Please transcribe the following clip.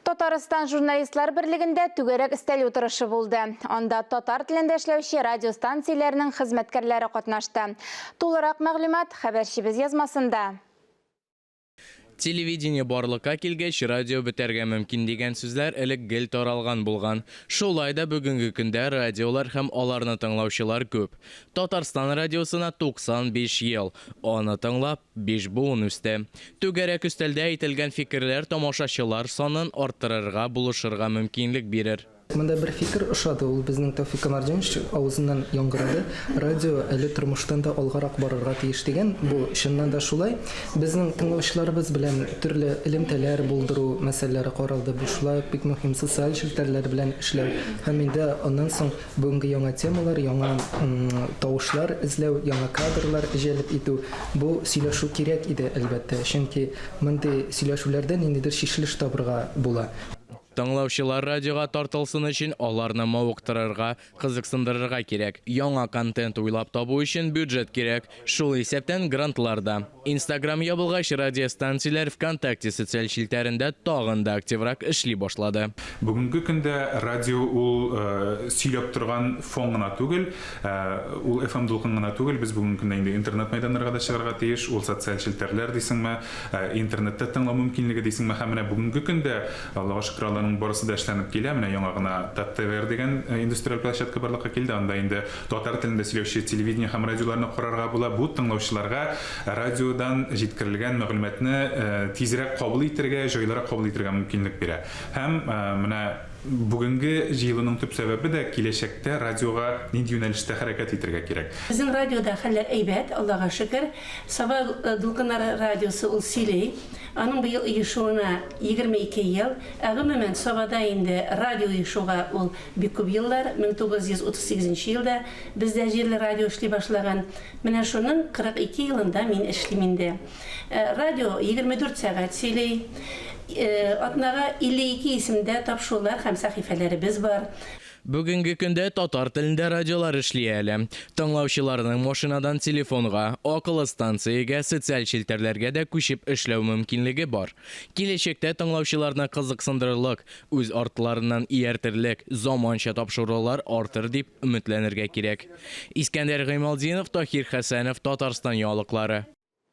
Татарстан журналистлар бірлігінде түгерек істел отырышы болды. Онда татар тілінде эшләүче радиостанцияларының хезмәткәрләре катнашты. Тулырак мәгълүмат хәбәрчебез язмасында. Телевидение барлыкка килгәч, радио бетәргә мөмкин дигән сүзләр элек гел таралган булган. Шулай да бүгенге көндә радиолар һәм аларны тыңлаучылар күп. Татарстан радиосына 95 ел, аны тыңлап 5 буын үсте. Түгәрәк өстәлдә әйтелгән фикерләр тамашачылар санын арттырырга, булышырга мөмкинлек бирер. Монда бер фикер ошады, ул безнең Тәүфик Камардинович авызыннан яңгырады. Радио әле тормыштан да алгарак барырга тиеш дигән. Бу чыннан да шулай. Безнең тыңлаучыларыбыз белән төрле элемтәләр булдыру мәсьәләләре каралды. Бу шулай бик мөһим социаль челтәрләр белән эшләү. Һәм инде аннан соң бүгенге яңа темалар, яңа тавышлар эзләү, яңа кадрлар җәлеп итү. Бу сөйләшү кирәк иде әлбәттә. Чөнки мондый сөйләшүләрдә ниндидер шишлеш табырга була. Тыңлаучылар радиога тартылсын өчен аларны мавыктырырга, кызыксындырырга кирәк. Яңа контент уйлап табу өчен бюджет кирәк. Шул исәптән грантлар да. Instagram ябылгач, радиостанцияләр ВКонтакте социаль челтәрендә тагын да активрак эшли башлады. Бүгенге көндә радио ул сөйләп торган фон гына түгел, ул FM дулкын гына түгел. Без бүгенге көндә инде интернет мәйданнарга да чыгарга тиеш. Ул социаль челтәрләр дисеңме, интернетта тыңлау мөмкинлеге дисеңме, һәм менә бүгенге көндә Аллаһга шөкер барысы да эшләнеп килә. Менә яңа гына ТТВР дигән индустриаль площадка барлыкка килде. Анда инде татар телендә сөйләүче телевидение һәм радиоларны карарга була. Бу тыңлаучыларга радиодан җиткерелгән мәгълүматны тизрәк кабул итәргә, җайлырак кабул итәргә мөмкинлек бирә. Һәм менә бүгенге җыелуның төп сәбәбе дә киләчәктә радиога нинди юнәлештә хәрәкәт итәргә кирәк. Безнең радиода хәлләр әйбәт, Аллаһка шөкер. Саба дулкыннары радиосы ул сөйли. Аның быел оешуына 22 ел. Гомумән Сабада инде радио оешуга ул бик күп еллар, 1938 елда бездә җирле радио эшли башлаган. Менә шуның 42 елында мин эшлим инде. Радио 24 сәгать сөйли. Атнага 52 исемдә тапшырулар һәм сәхифәләребез бар. Бүгенге көндә татар телендә радиолар эшли әле. Тыңлаучыларның машинадан телефонга, акыллы станциягә, социаль челтәрләргә дә күчеп эшләү мөмкинлеге бар. Киләчәктә тыңлаучыларны кызыксындырырлык, үз артларыннан ияртерлек, заманча тапшырулар артыр дип өметләнергә кирәк. Искәндәр Гыймалдинов, Тахир Хәсәнов, Татарстан ялыклары.